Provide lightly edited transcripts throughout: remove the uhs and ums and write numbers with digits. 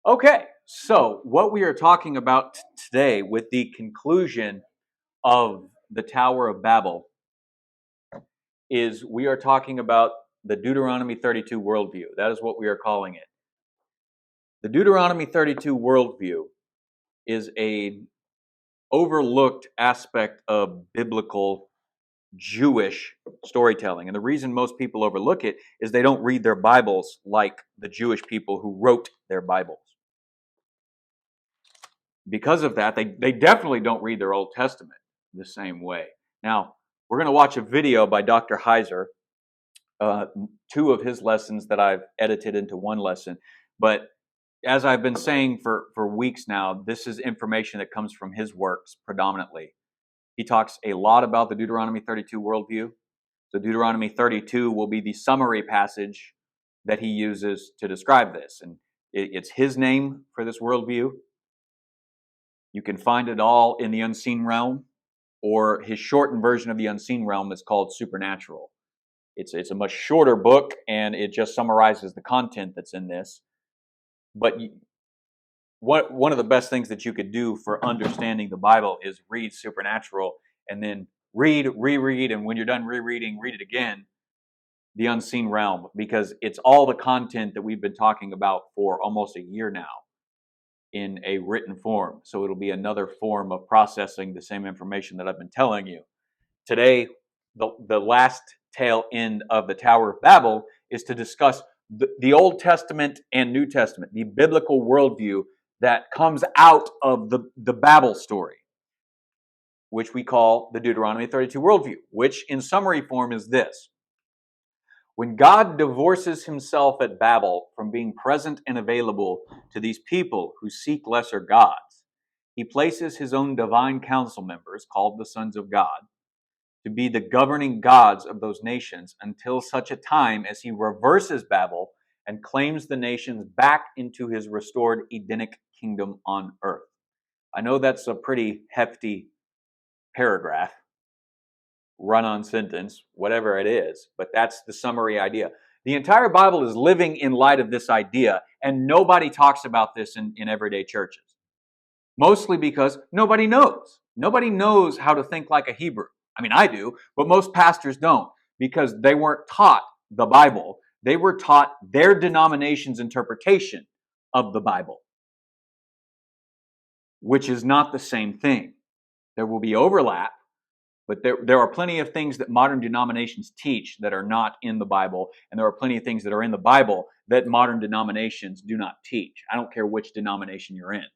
Okay, so what we are talking about today with the conclusion of the Tower of Babel is we are talking about the Deuteronomy 32 worldview. That is what we are calling it. The Deuteronomy 32 worldview is a overlooked aspect of biblical Jewish storytelling. And the reason most people overlook it is they don't read their Bibles like the Jewish people who wrote their Bibles. Because of that, they definitely don't read their Old Testament the same way. Now, we're going to watch a video by Dr. Heiser, two of his lessons that I've edited into one lesson. But as I've been saying for weeks now, this is information that comes from his works predominantly. He talks a lot about the Deuteronomy 32 worldview. So Deuteronomy 32 will be the summary passage that he uses to describe this. And it's his name for this worldview. You can find it all in the Unseen Realm, or his shortened version of the Unseen Realm is called Supernatural. It's a much shorter book, and it just summarizes the content that's in this. But one of the best things that you could do for understanding the Bible is read Supernatural, and then reread, and when you're done rereading, read it again, the Unseen Realm, because it's all the content that we've been talking about for almost a year now in a written form. So it'll be another form of processing the same information that I've been telling you. Today, the last tail end of the Tower of Babel is to discuss the Old Testament and New Testament, the biblical worldview that comes out of the Babel story, which we call the Deuteronomy 32 worldview, which in summary form is this. When God divorces himself at Babel from being present and available to these people who seek lesser gods, he places his own divine council members, called the sons of God, to be the governing gods of those nations until such a time as he reverses Babel and claims the nations back into his restored Edenic kingdom on earth. I know that's a pretty hefty paragraph, run-on sentence, whatever it is, but that's the summary idea. The entire Bible is living in light of this idea, and nobody talks about this in everyday churches. Mostly because nobody knows. Nobody knows how to think like a Hebrew. I mean, I do, but most pastors don't, because they weren't taught the Bible. They were taught their denomination's interpretation of the Bible, which is not the same thing. There will be overlap, but there are plenty of things that modern denominations teach that are not in the Bible, and there are plenty of things that are in the Bible that modern denominations do not teach. I don't care which denomination you're in.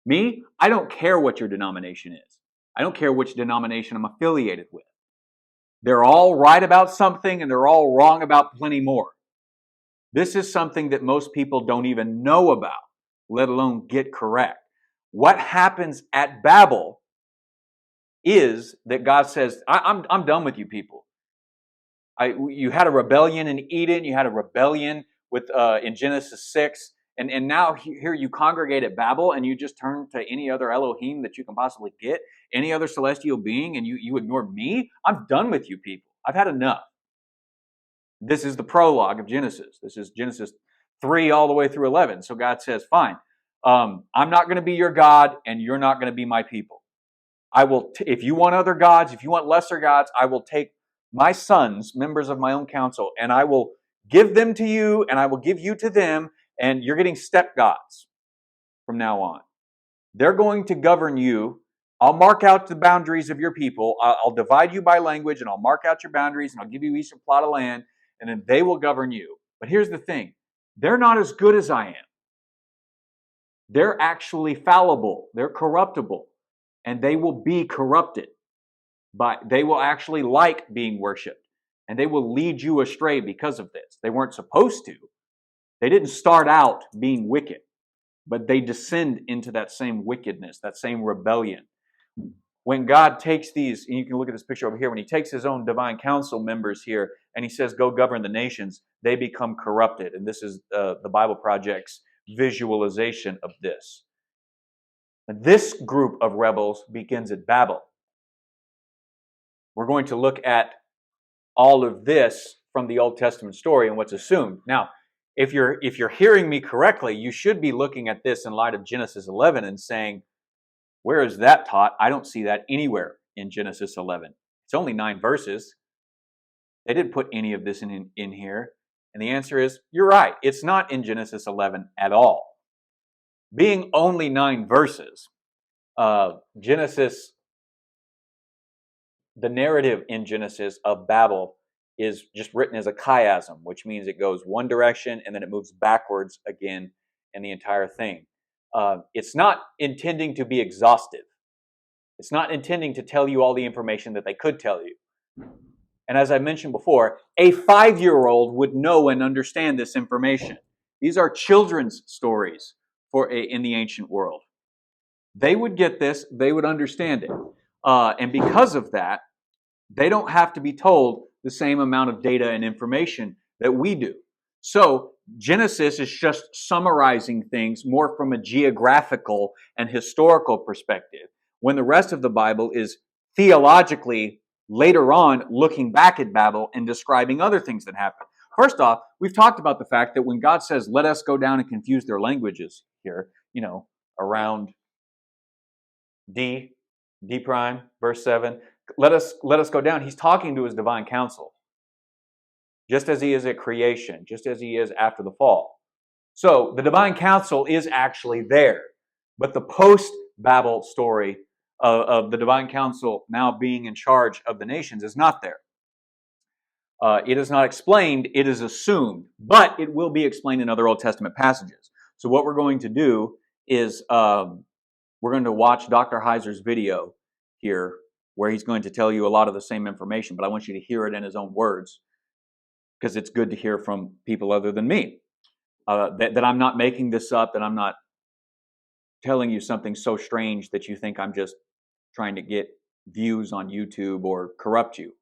Me, I don't care what your denomination is. I don't care which denomination I'm affiliated with. They're all right about something, and they're all wrong about plenty more. This is something that most people don't even know about, let alone get correct. What happens at Babel is that God says, I'm done with you people. You had a rebellion in Eden. You had a rebellion in Genesis 6. And now here you congregate at Babel, and you just turn to any other Elohim that you can possibly get, any other celestial being, and you ignore me? I'm done with you people. I've had enough. This is the prologue of Genesis. This is Genesis 3 all the way through 11. So God says, fine, I'm not going to be your God, and you're not going to be my people. I will, if you want other gods, if you want lesser gods, I will take my sons, members of my own council, and I will give them to you, and I will give you to them, and you're getting step gods from now on. They're going to govern you. I'll mark out the boundaries of your people. I'll divide you by language, and I'll mark out your boundaries, and I'll give you each a plot of land, and then they will govern you. But here's the thing. They're not as good as I am. They're actually fallible. They're corruptible. And they will be corrupted. But they will actually like being worshipped. And they will lead you astray because of this. They weren't supposed to. They didn't start out being wicked. But they descend into that same wickedness, that same rebellion. When God takes these, and you can look at this picture over here, when he takes his own divine council members here, and he says, go govern the nations, they become corrupted. And this is the Bible Project's visualization of this. And this group of rebels begins at Babel. We're going to look at all of this from the Old Testament story and what's assumed. Now, if you're hearing me correctly, you should be looking at this in light of Genesis 11 and saying, where is that taught? I don't see that anywhere in Genesis 11. It's only 9 verses. They didn't put any of this in here. And the answer is, you're right. It's not in Genesis 11 at all. Being only 9 verses, Genesis, the narrative in Genesis of Babel is just written as a chiasm, which means it goes one direction and then it moves backwards again in the entire thing. It's not intending to be exhaustive. It's not intending to tell you all the information that they could tell you. And as I mentioned before, a 5-year-old would know and understand this information. These are children's stories in the ancient world. They would get this, they would understand it. And because of that, they don't have to be told the same amount of data and information that we do. So Genesis is just summarizing things more from a geographical and historical perspective, when the rest of the Bible is theologically later on looking back at Babel and describing other things that happened. First off, we've talked about the fact that when God says, let us go down and confuse their languages here, around D prime, verse 7, let us go down. He's talking to his divine counsel, just as he is at creation, just as he is after the fall. So the divine counsel is actually there, but the post-Babel story of the divine counsel now being in charge of the nations is not there. It is not explained, it is assumed, but it will be explained in other Old Testament passages. So what we're going to do is we're going to watch Dr. Heiser's video here, where he's going to tell you a lot of the same information, but I want you to hear it in his own words, because it's good to hear from people other than me. That I'm not making this up, that I'm not telling you something so strange that you think I'm just trying to get views on YouTube or corrupt you.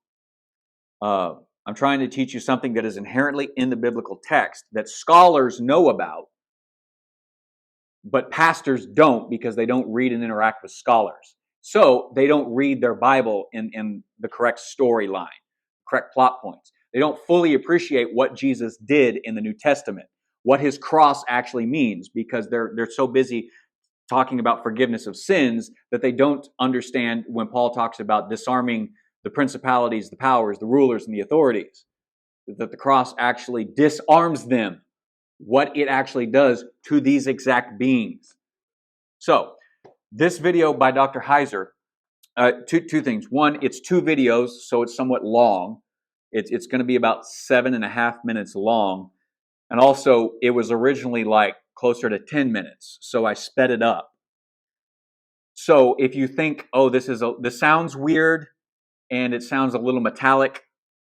I'm trying to teach you something that is inherently in the biblical text that scholars know about, but pastors don't, because they don't read and interact with scholars. So they don't read their Bible in the correct storyline, correct plot points. They don't fully appreciate what Jesus did in the New Testament, what his cross actually means, because they're so busy talking about forgiveness of sins that they don't understand when Paul talks about disarming the principalities, the powers, the rulers, and the authorities, that the cross actually disarms them, what it actually does to these exact beings. So, this video by Dr. Heiser, two things. One, it's 2 videos, so it's somewhat long. It's going to be about 7.5 minutes long. And also, it was originally like closer to 10 minutes, so I sped it up. So if you think, oh, this sounds weird and it sounds a little metallic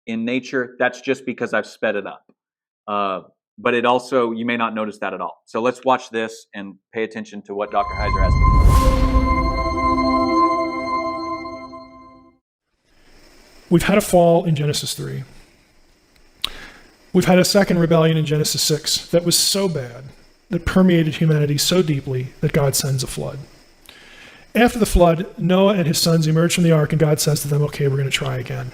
in nature, that's just because I've sped it up. But it also, you may not notice that at all. So let's watch this and pay attention to what Dr. Heiser has to say. We've had a fall in Genesis 3. We've had a second rebellion in Genesis 6 that was so bad, that permeated humanity so deeply that God sends a flood. After the flood, Noah and his sons emerge from the ark, and God says to them, okay, we're going to try again.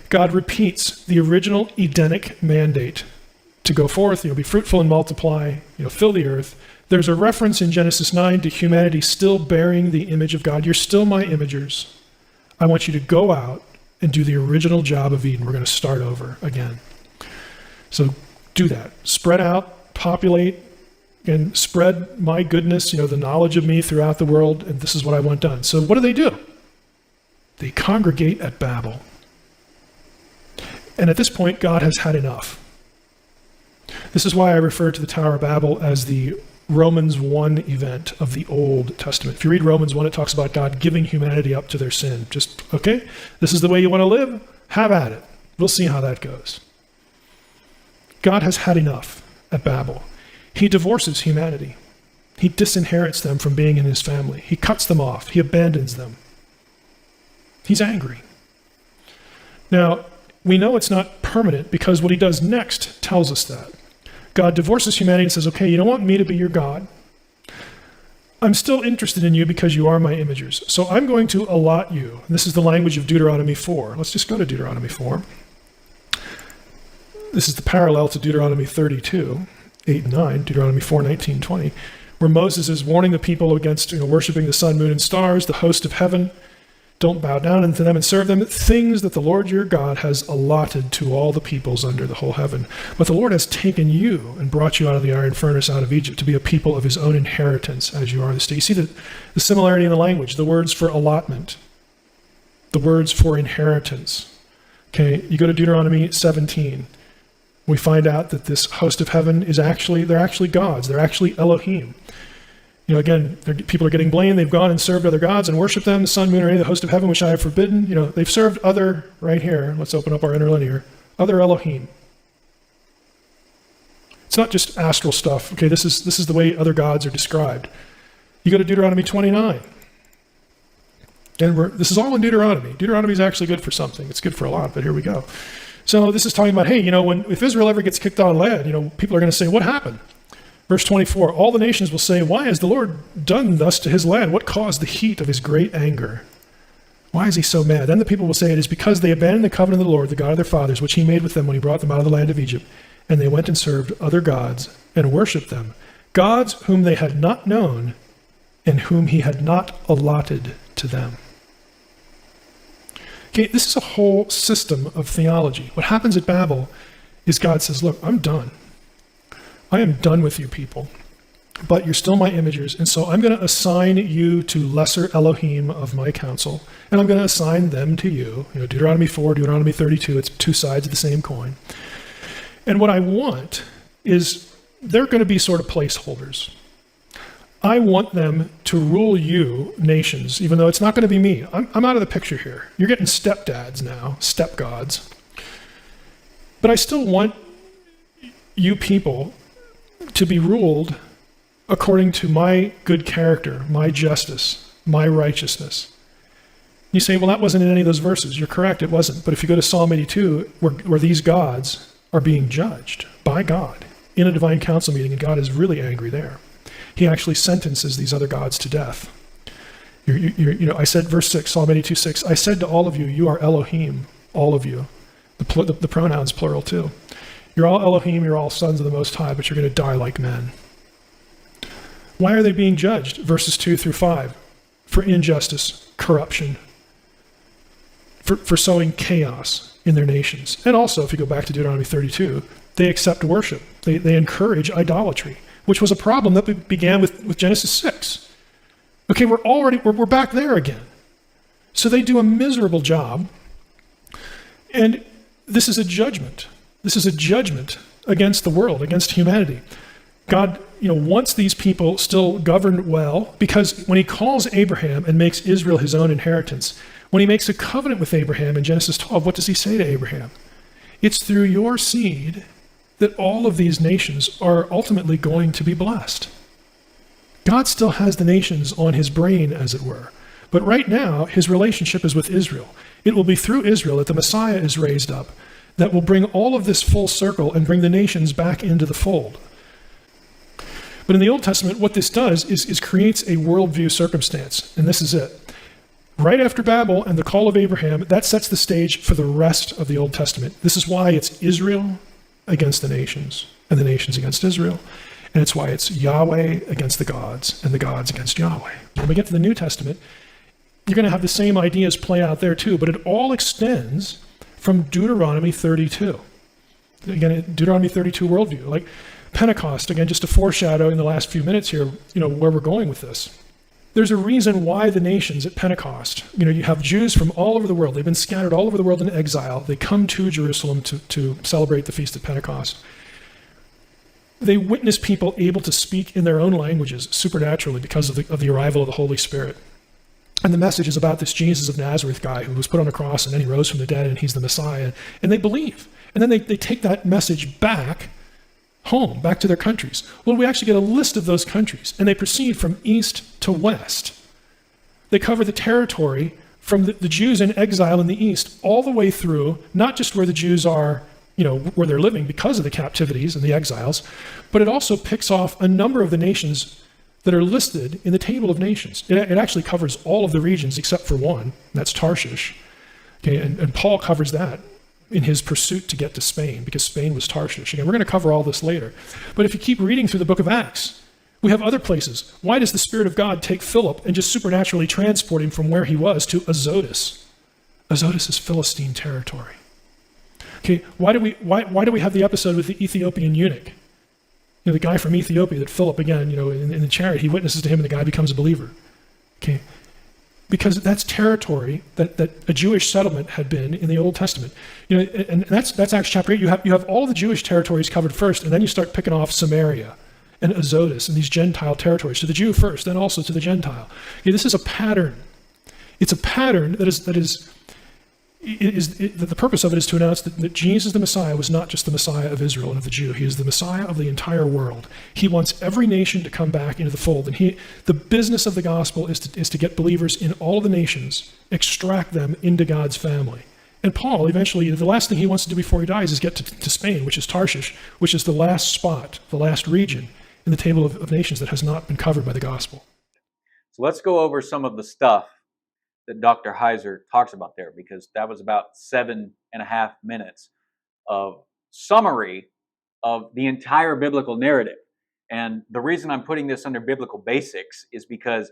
God repeats the original Edenic mandate to go forth, be fruitful and multiply, fill the earth. There's a reference in Genesis 9 to humanity still bearing the image of God. You're still my imagers. I want you to go out and do the original job of Eden. We're going to start over again. So do that. Spread out, populate, and spread my goodness, the knowledge of me throughout the world, and this is what I want done. So what do? They congregate at Babel. And at this point, God has had enough. This is why I refer to the Tower of Babel as the Romans 1 event of the Old Testament. If you read Romans 1, it talks about God giving humanity up to their sin. Just, okay, this is the way you want to live? Have at it. We'll see how that goes. God has had enough at Babel. He divorces humanity. He disinherits them from being in his family. He cuts them off. He abandons them. He's angry. Now, we know it's not permanent because what he does next tells us that. God divorces humanity and says, okay, you don't want me to be your God. I'm still interested in you because you are my imagers. So I'm going to allot you. And this is the language of Deuteronomy 4. Let's just go to Deuteronomy 4. This is the parallel to Deuteronomy 32, 8 and 9, Deuteronomy 4, 19, 20, where Moses is warning the people against worshiping the sun, moon, and stars, the host of heaven. Don't bow down unto them and serve them, things that the Lord your God has allotted to all the peoples under the whole heaven. But the Lord has taken you and brought you out of the iron furnace, out of Egypt, to be a people of his own inheritance, as you are this day. You see the similarity in the language, the words for allotment, the words for inheritance. Okay, you go to Deuteronomy 17. We find out that this host of heaven they're actually gods. They're actually Elohim. Again, people are getting blamed. They've gone and served other gods and worshiped them, the sun, moon, or any of the host of heaven, which I have forbidden. They've served other, right here, let's open up our interlinear, other Elohim. It's not just astral stuff. Okay, this is the way other gods are described. You go to Deuteronomy 29. And this is all in Deuteronomy. Deuteronomy is actually good for something. It's good for a lot, but here we go. So this is talking about, hey, if Israel ever gets kicked out of land, people are going to say, what happened? Verse 24, all the nations will say, why has the Lord done thus to his land? What caused the heat of his great anger? Why is he so mad? Then the people will say, it is because they abandoned the covenant of the Lord, the God of their fathers, which he made with them when he brought them out of the land of Egypt. And they went and served other gods and worshipped them, gods whom they had not known and whom he had not allotted to them. Okay, this is a whole system of theology. What happens at Babel is God says, look, I'm done. I am done with you people, but you're still my imagers, and so I'm going to assign you to lesser Elohim of my counsel, and I'm going to assign them to you. Deuteronomy 4, Deuteronomy 32, it's two sides of the same coin. And what I want is they're going to be sort of placeholders. I want them to rule you, nations, even though it's not going to be me. I'm out of the picture here. You're getting stepdads now, stepgods. But I still want you people to be ruled according to my good character, my justice, my righteousness. You say, well, that wasn't in any of those verses. You're correct, it wasn't. But if you go to Psalm 82, where these gods are being judged by God in a divine council meeting, and God is really angry there. He actually sentences these other gods to death. I said, verse 6, Psalm 82, 6, I said to all of you, you are Elohim, all of you. The pronoun's plural too. You're all Elohim, you're all sons of the Most High, but you're going to die like men. Why are they being judged? Verses 2 through 5. For injustice, corruption, for sowing chaos in their nations. And also, if you go back to Deuteronomy 32, they accept worship. They encourage idolatry, which was a problem that began with Genesis 6. Okay, we're back there again. So they do a miserable job, and this is a judgment. This is a judgment against the world, against humanity. God, wants these people still governed well, because when he calls Abraham and makes Israel his own inheritance, when he makes a covenant with Abraham in Genesis 12, what does he say to Abraham? It's through your seed that all of these nations are ultimately going to be blessed. God still has the nations on his brain, as it were. But right now, his relationship is with Israel. It will be through Israel that the Messiah is raised up, that will bring all of this full circle and bring the nations back into the fold. But in the Old Testament, what this does is creates a worldview circumstance, and this is it. Right after Babel and the call of Abraham, that sets the stage for the rest of the Old Testament. This is why it's Israel against the nations, and the nations against Israel. And it's why it's Yahweh against the gods, and the gods against Yahweh. When we get to the New Testament, you're going to have the same ideas play out there too, but it all extends from Deuteronomy 32. Again, Deuteronomy 32 worldview. Like Pentecost, again, just a foreshadow in the last few minutes here, where we're going with this. There's a reason why the nations at Pentecost, you have Jews from all over the world. They've been scattered all over the world in exile. They come to Jerusalem to celebrate the Feast of Pentecost. They witness people able to speak in their own languages supernaturally because of the arrival of the Holy Spirit. And the message is about this Jesus of Nazareth guy who was put on a cross and then he rose from the dead and he's the Messiah. And they believe. And then they take that message back home, back to their countries. Well, we actually get a list of those countries, and they proceed from east to west. They cover the territory from the Jews in exile in the east all the way through, not just where the Jews are, where they're living because of the captivities and the exiles, but it also picks off a number of the nations that are listed in the table of nations. It actually covers all of the regions except for one, and that's Tarshish. Okay, and Paul covers that in his pursuit to get to Spain, because Spain was Tarshish. Again, we're going to cover all this later. But if you keep reading through the book of Acts, we have other places. Why does the Spirit of God take Philip and just supernaturally transport him from where he was to Azotus? Azotus is Philistine territory. Okay, why do we have the episode with the Ethiopian eunuch? The guy from Ethiopia that Philip, again, in the chariot, he witnesses to him and the guy becomes a believer. Okay, because that's territory that a Jewish settlement had been in the Old Testament. And that's Acts chapter 8. You have all the Jewish territories covered first, and then you start picking off Samaria and Azotus and these Gentile territories, to the Jew first, then also to the Gentile. Okay, this is a pattern. It's a pattern the purpose of it is to announce that Jesus the Messiah was not just the Messiah of Israel and of the Jew. He is the Messiah of the entire world. He wants every nation to come back into the fold. And the business of the gospel is to get believers in all of the nations, extract them into God's family. And Paul, eventually, the last thing he wants to do before he dies is get to Spain, which is Tarshish, which is the last spot, the last region in the table of nations that has not been covered by the gospel. So let's go over some of the stuff that Dr. Heiser talks about there, because that was about 7.5 minutes of summary of the entire biblical narrative. And the reason I'm putting this under biblical basics is because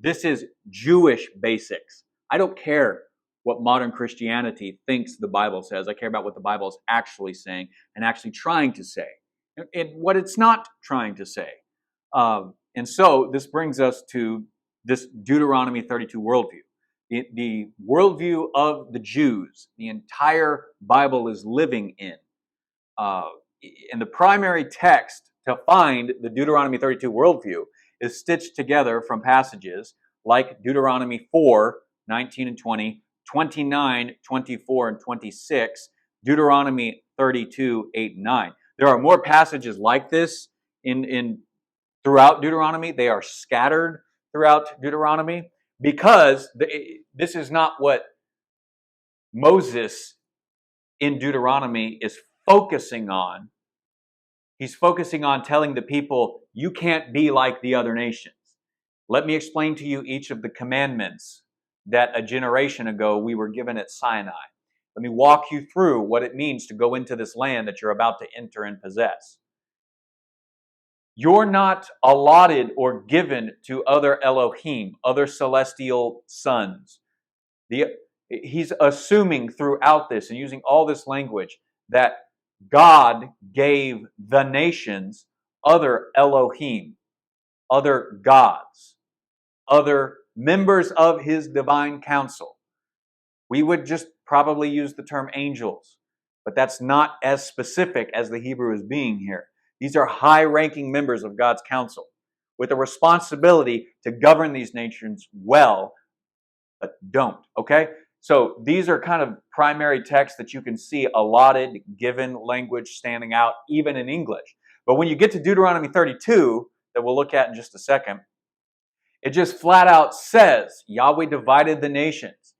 this is Jewish basics. I don't care what modern Christianity thinks the Bible says. I care about what the Bible is actually saying and actually trying to say, and what it's not trying to say. And so this brings us to this Deuteronomy 32 worldview. The worldview of the Jews, the entire Bible is living in. And the primary text to find the Deuteronomy 32 worldview is stitched together from passages like Deuteronomy 4, 19 and 20, 29, 24, and 26, Deuteronomy 32, 8 and 9. There are more passages like this in throughout Deuteronomy. They are scattered throughout Deuteronomy, because this is not what Moses in Deuteronomy is focusing on. He's focusing on telling the people, you can't be like the other nations. Let me explain to you each of the commandments that a generation ago we were given at Sinai. Let me walk you through what it means to go into this land that you're about to enter and possess. You're not allotted or given to other Elohim, other celestial sons. He's assuming throughout this and using all this language that God gave the nations other Elohim, other gods, other members of his divine council. We would just probably use the term angels, but that's not as specific as the Hebrew is being here. These are high-ranking members of God's council with a responsibility to govern these nations well, but don't, okay? So these are kind of primary texts that you can see allotted, given language standing out, even in English. But when you get to Deuteronomy 32, that we'll look at in just a second, it just flat out says, Yahweh divided the nations.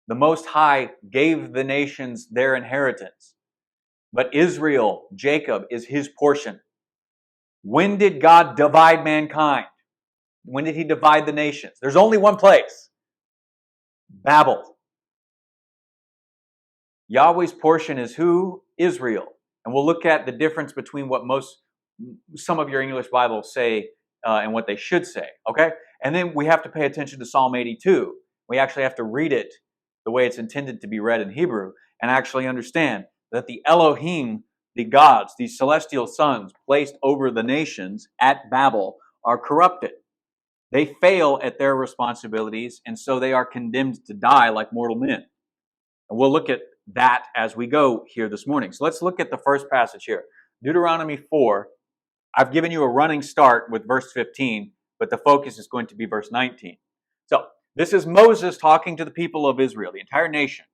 The Most High gave the nations their inheritance. But Israel, Jacob, is his portion. When did God divide mankind? When did he divide the nations? There's only one place. Babel. Yahweh's portion is who? Israel. And we'll look at the difference between what some of your English Bibles say and what they should say. Okay? And then we have to pay attention to Psalm 82. We actually have to read it the way it's intended to be read in Hebrew and actually understand that the Elohim, the gods, these celestial sons placed over the nations at Babel, are corrupted. They fail at their responsibilities, and so they are condemned to die like mortal men. And we'll look at that as we go here this morning. So let's look at the first passage here. Deuteronomy 4. I've given you a running start with verse 15, but the focus is going to be verse 19. So this is Moses talking to the people of Israel, the entire nation.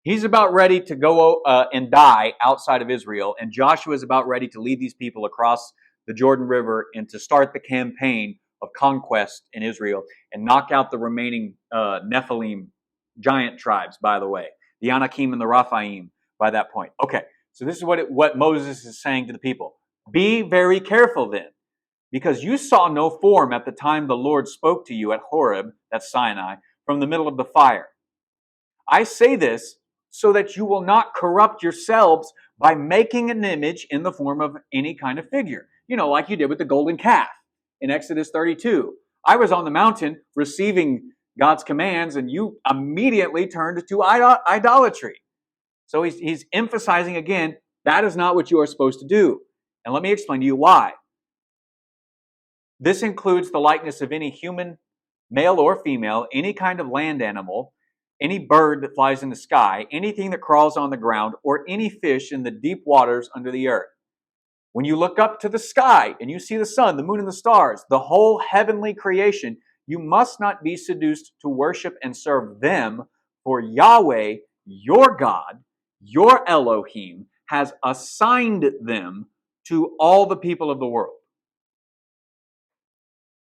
He's about ready to go and die outside of Israel, and Joshua is about ready to lead these people across the Jordan River and to start the campaign of conquest in Israel and knock out the remaining Nephilim giant tribes, by the way, the Anakim and the Raphaim by that point. Okay, so this is what Moses is saying to the people. Be very careful then, because you saw no form at the time the Lord spoke to you at Horeb, that's Sinai, from the middle of the fire. I say this so that you will not corrupt yourselves by making an image in the form of any kind of figure. You know, like you did with the golden calf in Exodus 32. I was on the mountain receiving God's commands, and you immediately turned to idolatry. So he's emphasizing again, that is not what you are supposed to do. And let me explain to you why. This includes the likeness of any human, male or female, any kind of land animal, any bird that flies in the sky, anything that crawls on the ground, or any fish in the deep waters under the earth. When you look up to the sky and you see the sun, the moon, and the stars, the whole heavenly creation, you must not be seduced to worship and serve them, for Yahweh, your God, your Elohim, has assigned them to all the people of the world.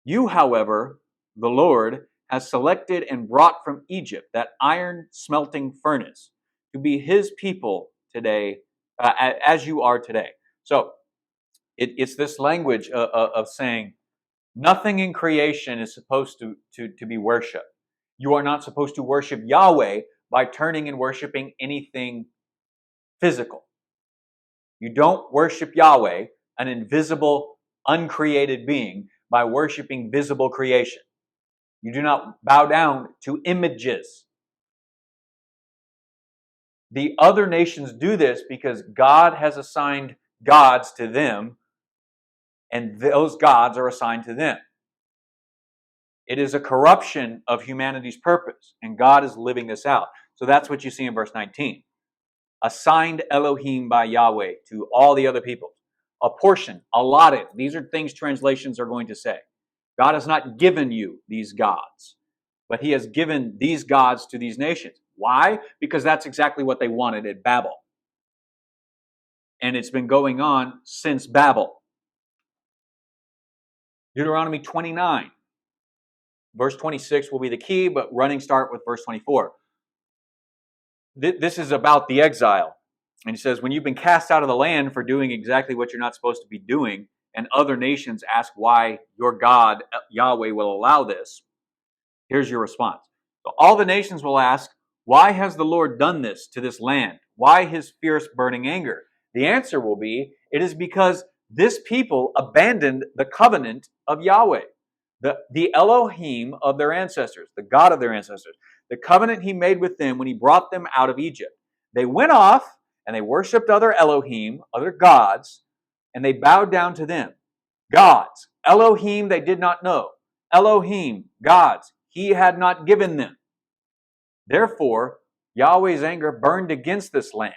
You, however, the Lord, has selected and brought from Egypt, that iron smelting furnace, to be his people today, as you are today. So it's this language of saying nothing in creation is supposed to be worshiped. You are not supposed to worship Yahweh by turning and worshiping anything physical. You don't worship Yahweh, an invisible, uncreated being, by worshiping visible creation. You do not bow down to images. The other nations do this because God has assigned gods to them, and those gods are assigned to them. It is a corruption of humanity's purpose, and God is living this out. So that's what you see in verse 19. Assigned Elohim by Yahweh to all the other peoples. A portion, allotted. These are things translations are going to say. God has not given you these gods, but he has given these gods to these nations. Why? Because that's exactly what they wanted at Babel. And it's been going on since Babel. Deuteronomy 29. Verse 26 will be the key, but running start with verse 24. This is about the exile. And he says, when you've been cast out of the land for doing exactly what you're not supposed to be doing, and other nations ask why your God, Yahweh, will allow this, here's your response. So all the nations will ask, why has the Lord done this to this land? Why his fierce burning anger? The answer will be, it is because this people abandoned the covenant of Yahweh, the Elohim of their ancestors, the God of their ancestors, the covenant he made with them when he brought them out of Egypt. They went off and they worshipped other Elohim, other gods, and they bowed down to them. Gods, Elohim they did not know. Elohim, gods, he had not given them. Therefore, Yahweh's anger burned against this land,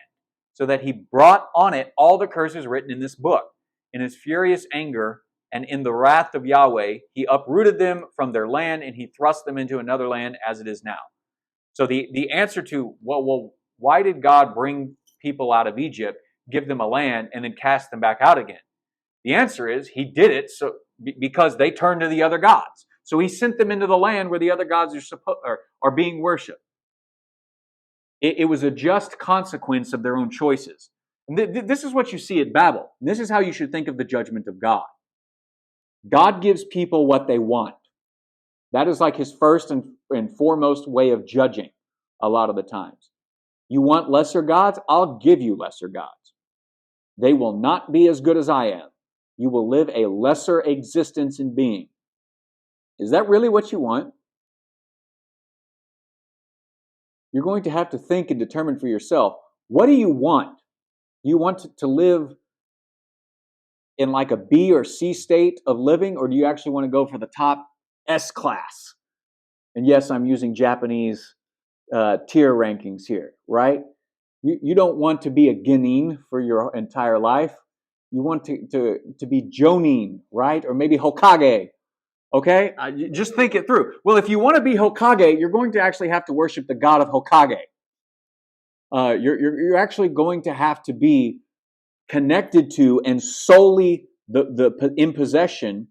so that he brought on it all the curses written in this book. In his furious anger and in the wrath of Yahweh, he uprooted them from their land, and he thrust them into another land as it is now. So the answer to, well, why did God bring people out of Egypt, give them a land, and then cast them back out again? The answer is he did it because they turned to the other gods. So he sent them into the land where the other gods are being worshipped. It was a just consequence of their own choices. And this is what you see at Babel. And this is how you should think of the judgment of God. God gives people what they want. That is like his first and foremost way of judging a lot of the times. You want lesser gods? I'll give you lesser gods. They will not be as good as I am. You will live a lesser existence in being. Is that really what you want? You're going to have to think and determine for yourself, what do you want? Do you want to live in like a B or C state of living, or do you actually want to go for the top S class? And yes, I'm using Japanese tier rankings here, right? You don't want to be a Genin for your entire life. You want to be Jonin, right? Or maybe Hokage, okay? Just think it through. Well, if you want to be Hokage, you're going to actually have to worship the god of Hokage. You're actually going to have to be connected to and solely in possession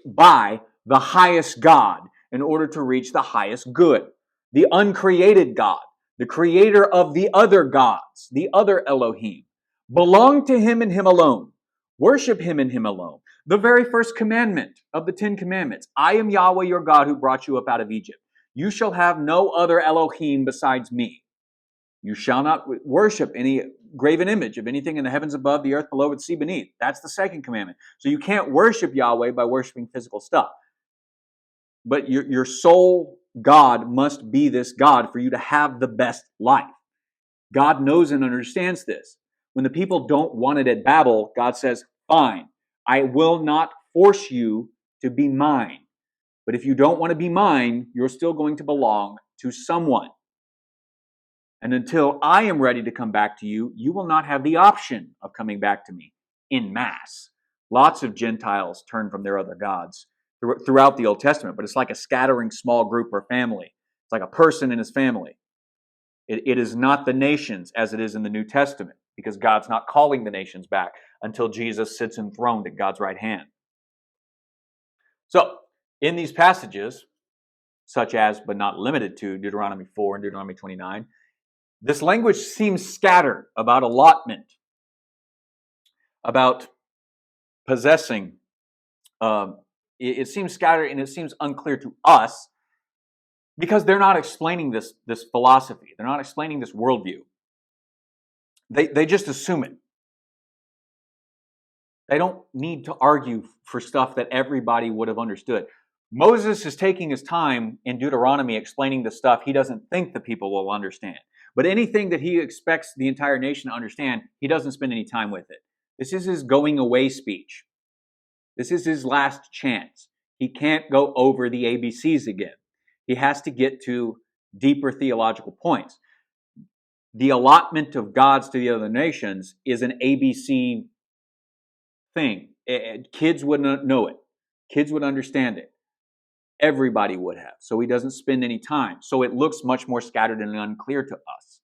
by the highest God in order to reach the highest good. The uncreated God, the creator of the other gods, the other Elohim. Belong to him and him alone. Worship him and him alone. The very first commandment of the 10 commandments. I am Yahweh your God who brought you up out of Egypt. You shall have no other Elohim besides me. You shall not worship any graven image of anything in the heavens above, the earth below, and the sea beneath. That's the second commandment. So you can't worship Yahweh by worshiping physical stuff. But your soul God must be this God for you to have the best life. God knows and understands this. When the people don't want it at Babel, God says, fine, I will not force you to be mine. But if you don't want to be mine, you're still going to belong to someone. And until I am ready to come back to you, you will not have the option of coming back to me in mass. Lots of Gentiles turn from their other gods throughout the Old Testament, but it's like a scattering small group or family. It's like a person and his family. It is not the nations as it is in the New Testament, because God's not calling the nations back until Jesus sits enthroned at God's right hand. So, in these passages, such as, but not limited to, Deuteronomy 4 and Deuteronomy 29, this language seems scattered about allotment, about possessing. It seems scattered and it seems unclear to us because they're not explaining this philosophy. They're not explaining this worldview. They just assume it. They don't need to argue for stuff that everybody would have understood. Moses is taking his time in Deuteronomy explaining the stuff he doesn't think the people will understand. But anything that he expects the entire nation to understand, he doesn't spend any time with it. This is his going away speech. This is his last chance. He can't go over the ABCs again. He has to get to deeper theological points. The allotment of gods to the other nations is an ABC thing. Kids would not know it. Kids would understand it. Everybody would have. So he doesn't spend any time. So it looks much more scattered and unclear to us.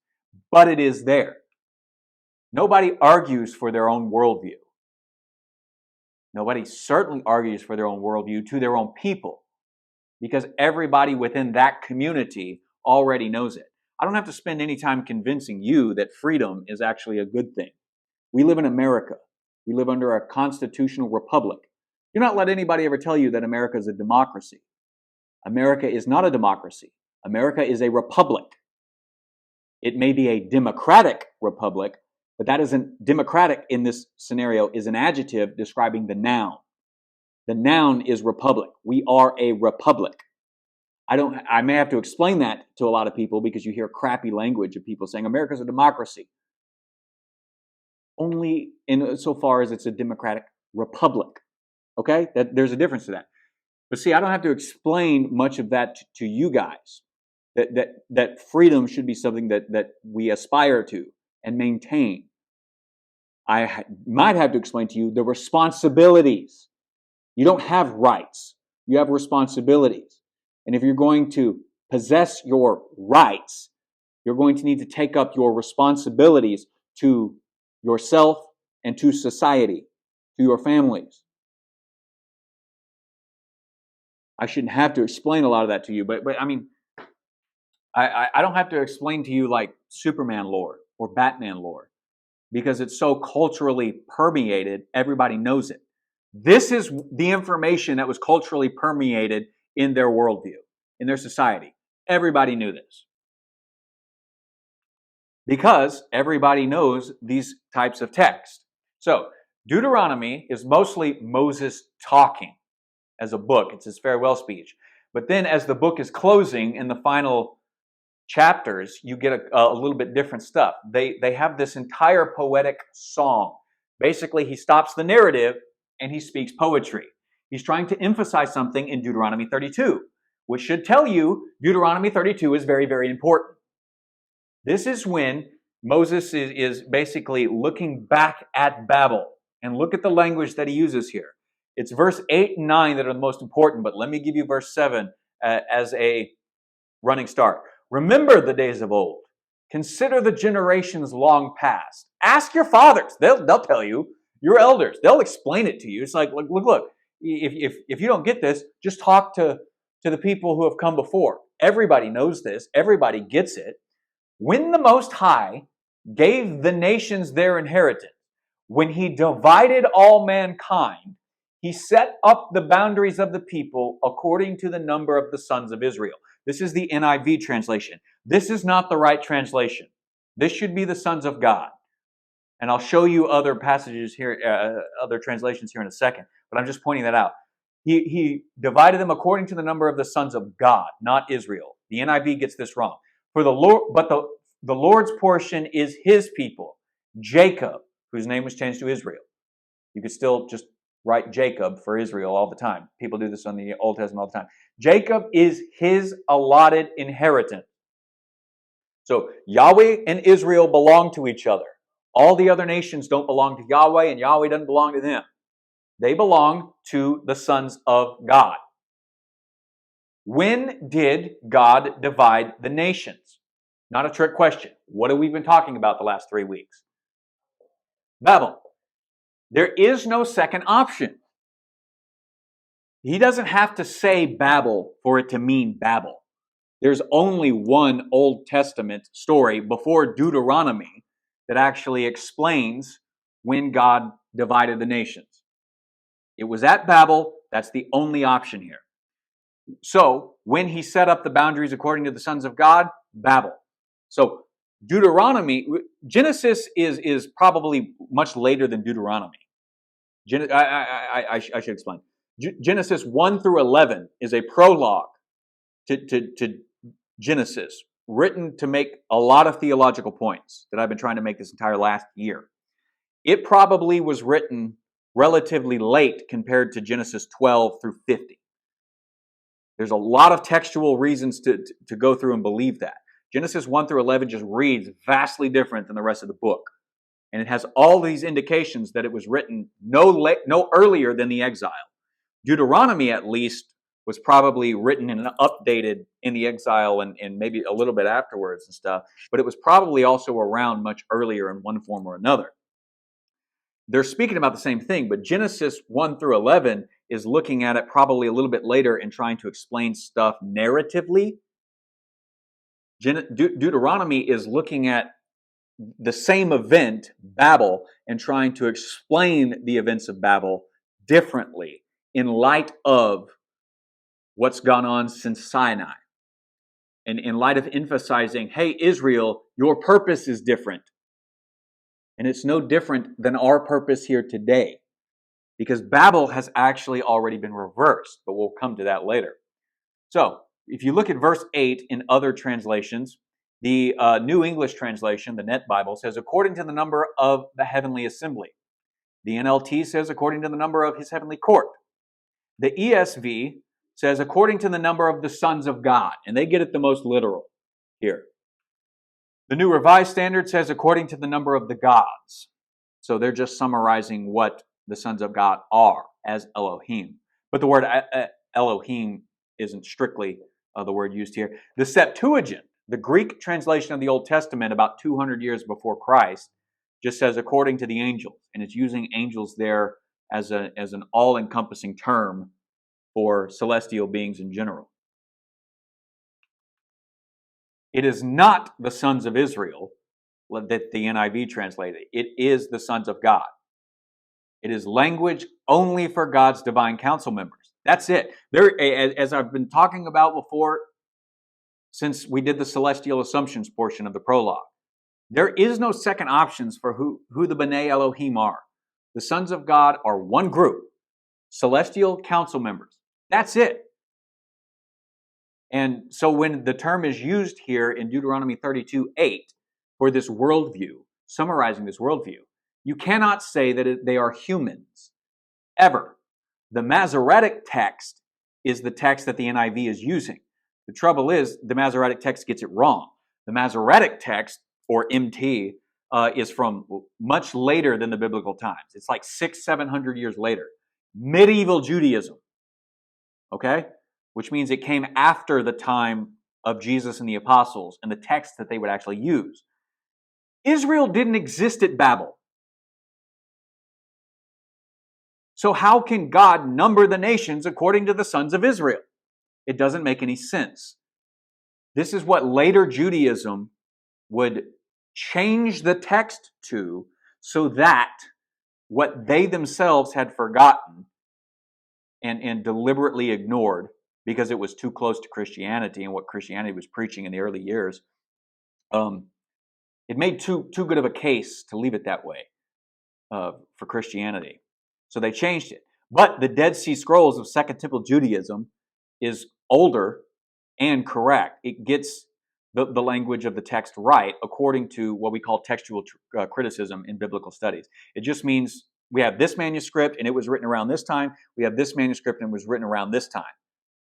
But it is there. Nobody argues for their own worldview. Nobody certainly argues for their own worldview to their own people, because everybody within that community already knows it. I don't have to spend any time convincing you that freedom is actually a good thing. We live in America. We live under a constitutional republic. Do not let anybody ever tell you that America is a democracy. America is not a democracy. America is a republic. It may be a democratic republic, but that isn't democratic in this scenario is an adjective describing the noun. The noun is republic. We are a republic. I may have to explain that to a lot of people because you hear crappy language of people saying America's a democracy. Only in so far as it's a democratic republic. Okay? There's a difference to that. But see, I don't have to explain much of that to you guys. That freedom should be something that we aspire to and maintain. I might have to explain to you the responsibilities. You don't have rights. You have responsibilities. And if you're going to possess your rights, you're going to need to take up your responsibilities to yourself and to society, to your families. I shouldn't have to explain a lot of that to you, but I mean, I don't have to explain to you like Superman lore or Batman lore because it's so culturally permeated, everybody knows it. This is the information that was culturally permeated in their worldview, in their society. Everybody knew this. Because everybody knows these types of texts. So, Deuteronomy is mostly Moses talking as a book. It's his farewell speech. But then as the book is closing in the final chapters, you get a little bit different stuff. They have this entire poetic song. Basically, he stops the narrative and he speaks poetry. He's trying to emphasize something in Deuteronomy 32, which should tell you Deuteronomy 32 is very, very important. This is when Moses is basically looking back at Babel. And look at the language that he uses here. It's verse 8 and 9 that are the most important, but let me give you verse 7 as a running start. Remember the days of old. Consider the generations long past. Ask your fathers. They'll tell you. Your elders. They'll explain it to you. It's like, look. If you don't get this, just talk to the people who have come before. Everybody knows this. Everybody gets it. When the Most High gave the nations their inheritance, when he divided all mankind, he set up the boundaries of the people according to the number of the sons of Israel. This is the NIV translation. This is not the right translation. This should be the sons of God. And I'll show you other passages here, other translations here in a second, but I'm just pointing that out. He divided them according to the number of the sons of God, not Israel. The NIV gets this wrong. For the Lord, but the Lord's portion is his people, Jacob, whose name was changed to Israel. You could still just write Jacob for Israel all the time. People do this on the Old Testament all the time. Jacob is his allotted inheritance. So Yahweh and Israel belong to each other. All the other nations don't belong to Yahweh, and Yahweh doesn't belong to them. They belong to the sons of God. When did God divide the nations? Not a trick question. What have we been talking about the last 3 weeks? Babel. There is no second option. He doesn't have to say Babel for it to mean Babel. There's only one Old Testament story before Deuteronomy that actually explains when God divided the nations. It was at Babel. That's the only option here. So when he set up the boundaries according to the sons of God, Babel. So Deuteronomy, Genesis is probably much later than Deuteronomy. I should explain. Genesis 1 through 11 is a prologue to Genesis, written to make a lot of theological points that I've been trying to make this entire last year. It probably was written relatively late compared to Genesis 12 through 50. There's a lot of textual reasons to go through and believe that. Genesis 1 through 11 just reads vastly different than the rest of the book. And it has all these indications that it was written no earlier than the exile. Deuteronomy, at least, was probably written and updated in the exile and maybe a little bit afterwards and stuff. But it was probably also around much earlier in one form or another. They're speaking about the same thing, but Genesis 1 through 11 is looking at it probably a little bit later and trying to explain stuff narratively. Deuteronomy is looking at the same event, Babel, and trying to explain the events of Babel differently in light of what's gone on since Sinai. And in light of emphasizing, hey, Israel, your purpose is different. And it's no different than our purpose here today. Because Babel has actually already been reversed, but we'll come to that later. So, if you look at verse 8 in other translations, the New English translation, the Net Bible, says, according to the number of the heavenly assembly. The NLT says, according to the number of his heavenly court. The ESV says, according to the number of the sons of God. And they get it the most literal here. The New Revised Standard says, according to the number of the gods. So they're just summarizing what the sons of God are as Elohim. But the word Elohim isn't strictly the word used here. The Septuagint, the Greek translation of the Old Testament about 200 years before Christ, just says according to the angels. And it's using angels there as an all-encompassing term for celestial beings in general. It is not the sons of Israel that the NIV translated. It is the sons of God. It is language only for God's divine council members. That's it. There, as I've been talking about before, since we did the celestial assumptions portion of the prologue, there is no second options for who the B'nai Elohim are. The sons of God are one group, celestial council members. That's it. And so when the term is used here in Deuteronomy 32:8 for this worldview, summarizing this worldview, you cannot say that they are humans, ever. The Masoretic text is the text that the NIV is using. The trouble is, the Masoretic text gets it wrong. The Masoretic text, or MT, is from much later than the biblical times. It's like 600-700 years later. Medieval Judaism, okay? Which means it came after the time of Jesus and the apostles and the text that they would actually use. Israel didn't exist at Babel. So how can God number the nations according to the sons of Israel? It doesn't make any sense. This is what later Judaism would change the text to, so that what they themselves had forgotten and deliberately ignored because it was too close to Christianity and what Christianity was preaching in the early years, It made too good of a case to leave it that way for Christianity. So they changed it. But the Dead Sea Scrolls of Second Temple Judaism is older and correct. It gets the language of the text right according to what we call textual criticism in biblical studies. It just means we have this manuscript and it was written around this time. We have this manuscript and it was written around this time.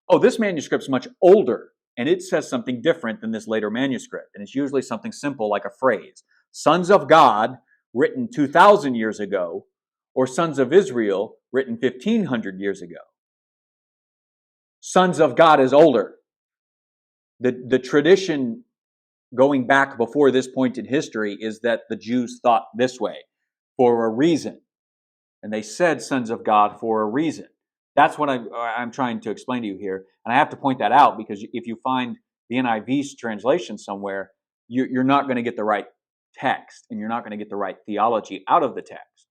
Oh, this manuscript's much older and it says something different than this later manuscript. And it's usually something simple like a phrase. Sons of God, written 2,000 years ago, or Sons of Israel, written 1,500 years ago. Sons of God is older. The tradition going back before this point in history is that the Jews thought this way for a reason. And they said sons of God for a reason. That's what I'm trying to explain to you here. And I have to point that out because if you find the NIV's translation somewhere, you're not going to get the right text and you're not going to get the right theology out of the text.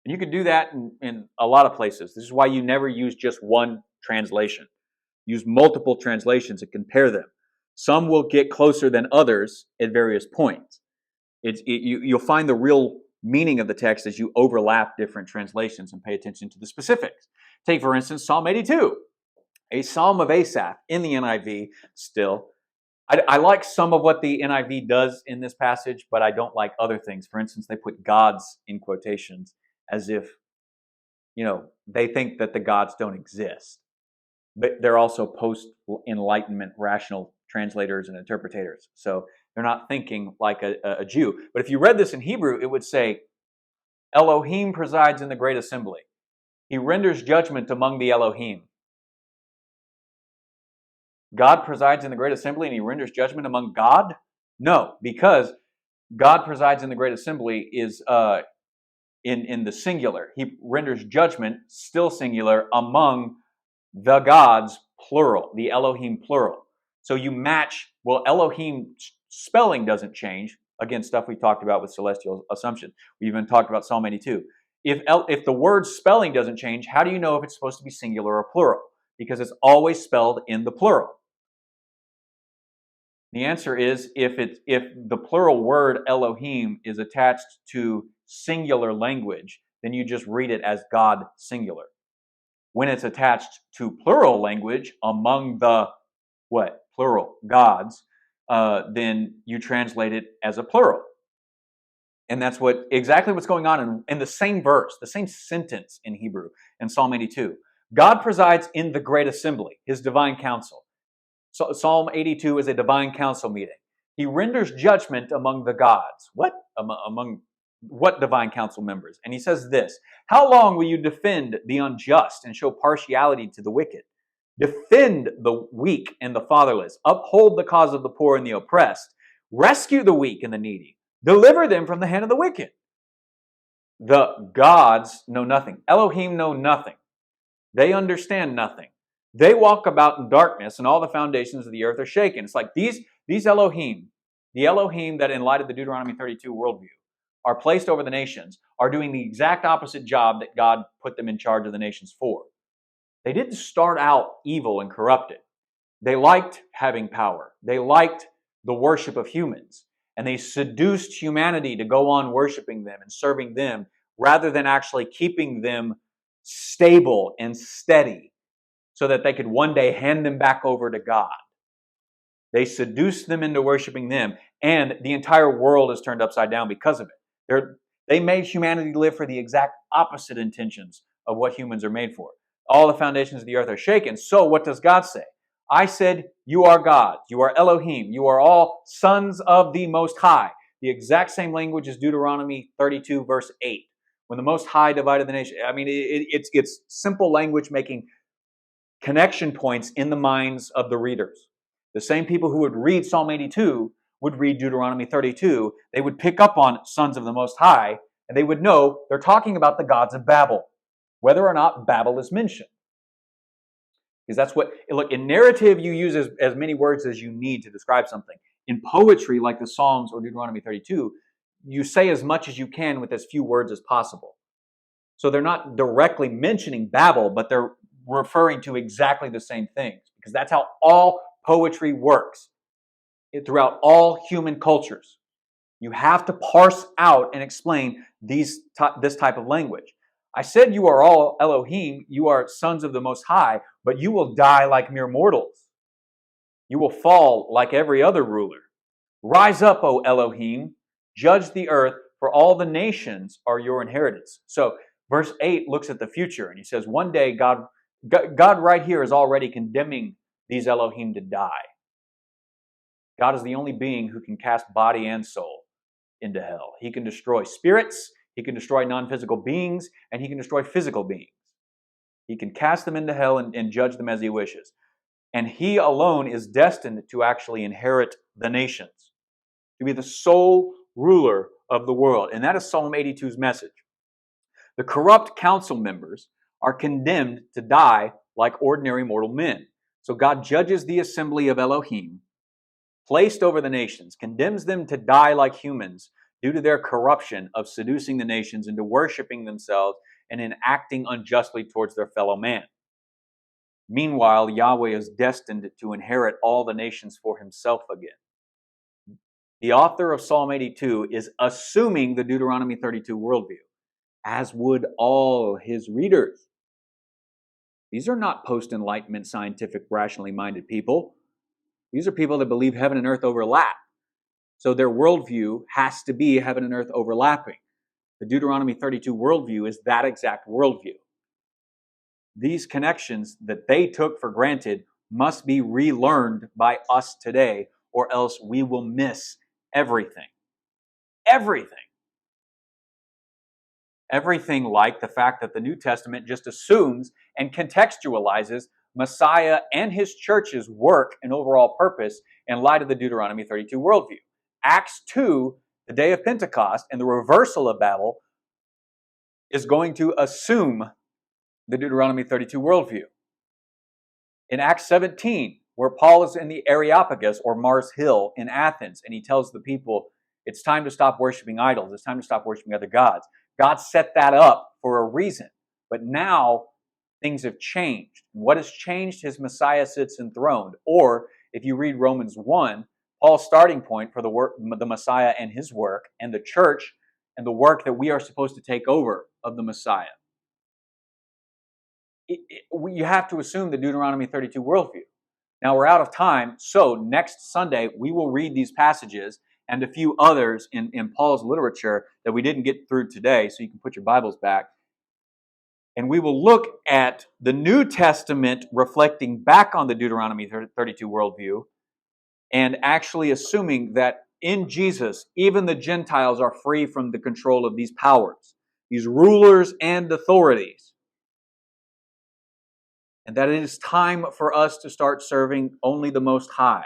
And you can do that in a lot of places. This is why you never use just one translation. Use multiple translations and compare them. Some will get closer than others at various points. You'll find the real meaning of the text as you overlap different translations and pay attention to the specifics. Take, for instance, Psalm 82, a psalm of Asaph in the NIV still. I like some of what the NIV does in this passage, but I don't like other things. For instance, they put gods in quotations as if, they think that the gods don't exist. But they're also post-Enlightenment rational translators and interpreters. So they're not thinking like a Jew. But if you read this in Hebrew, it would say, Elohim presides in the great assembly. He renders judgment among the Elohim. God presides in the great assembly and he renders judgment among God? No, because God presides in the great assembly is in the singular. He renders judgment, still singular, among the gods, plural, the Elohim, plural. So you match, Elohim spelling doesn't change. Again, stuff we talked about with celestial assumption. We even talked about Psalm 82. If the word spelling doesn't change, how do you know if it's supposed to be singular or plural? Because it's always spelled in the plural. The answer is if the plural word Elohim is attached to singular language, then you just read it as God singular. When it's attached to plural language among the plural gods, then you translate it as a plural. And that's exactly what's going on in the same verse, the same sentence in Hebrew in Psalm 82. God presides in the great assembly, his divine council. So Psalm 82 is a divine council meeting. He renders judgment among the gods. What? Among what divine council members? And he says this, how long will you defend the unjust and show partiality to the wicked? Defend the weak and the fatherless. Uphold the cause of the poor and the oppressed. Rescue the weak and the needy. Deliver them from the hand of the wicked. The gods know nothing. Elohim know nothing. They understand nothing. They walk about in darkness and all the foundations of the earth are shaken. It's like these Elohim, the Elohim that in light of the Deuteronomy 32 worldview, are placed over the nations, are doing the exact opposite job that God put them in charge of the nations for. They didn't start out evil and corrupted. They liked having power. They liked the worship of humans. And they seduced humanity to go on worshiping them and serving them rather than actually keeping them stable and steady so that they could one day hand them back over to God. They seduced them into worshiping them, and the entire world is turned upside down because of it. They made humanity live for the exact opposite intentions of what humans are made for. All the foundations of the earth are shaken. So what does God say? I said, you are God. You are Elohim. You are all sons of the Most High. The exact same language as Deuteronomy 32, verse 8. When the Most High divided the nation. I mean, it's simple language making connection points in the minds of the readers. The same people who would read Psalm 82 would read Deuteronomy 32. They would pick up on sons of the Most High, and they would know they're talking about the gods of Babel, whether or not Babel is mentioned. Because that's look, in narrative, you use as many words as you need to describe something. In poetry, like the Psalms or Deuteronomy 32, you say as much as you can with as few words as possible. So they're not directly mentioning Babel, but they're referring to exactly the same things, because that's how all poetry works throughout all human cultures. You have to parse out and explain this type of language. I said you are all Elohim, you are sons of the Most High, but you will die like mere mortals. You will fall like every other ruler. Rise up, O Elohim, judge the earth, for all the nations are your inheritance. So verse 8 looks at the future, and he says, one day God right here is already condemning these Elohim to die. God is the only being who can cast body and soul into hell. He can destroy spirits, he can destroy non-physical beings, and he can destroy physical beings. He can cast them into hell and judge them as he wishes. And he alone is destined to actually inherit the nations, to be the sole ruler of the world. And that is Psalm 82's message. The corrupt council members are condemned to die like ordinary mortal men. So God judges the assembly of Elohim, placed over the nations, condemns them to die like humans due to their corruption of seducing the nations into worshiping themselves and in acting unjustly towards their fellow man. Meanwhile, Yahweh is destined to inherit all the nations for himself again. The author of Psalm 82 is assuming the Deuteronomy 32 worldview, as would all his readers. These are not post-enlightenment, scientific, rationally minded people. These are people that believe heaven and earth overlap. So their worldview has to be heaven and earth overlapping. The Deuteronomy 32 worldview is that exact worldview. These connections that they took for granted must be relearned by us today, or else we will miss everything. Everything. Everything like the fact that the New Testament just assumes and contextualizes Messiah and his church's work and overall purpose in light of the Deuteronomy 32 worldview. Acts 2, the day of Pentecost, and the reversal of Babel is going to assume the Deuteronomy 32 worldview. In Acts 17, where Paul is in the Areopagus or Mars Hill in Athens, and he tells the people, it's time to stop worshiping idols. It's time to stop worshiping other gods. God set that up for a reason. But now things have changed. What has changed? His Messiah sits enthroned. Or if you read Romans 1, Paul's starting point for the Messiah and his work, and the church and the work that we are supposed to take over of the Messiah. You have to assume the Deuteronomy 32 worldview. Now we're out of time, so next Sunday we will read these passages and a few others in Paul's literature that we didn't get through today, so you can put your Bibles back. And we will look at the New Testament reflecting back on the Deuteronomy 32 worldview and actually assuming that in Jesus, even the Gentiles are free from the control of these powers, these rulers and authorities. And that it is time for us to start serving only the Most High.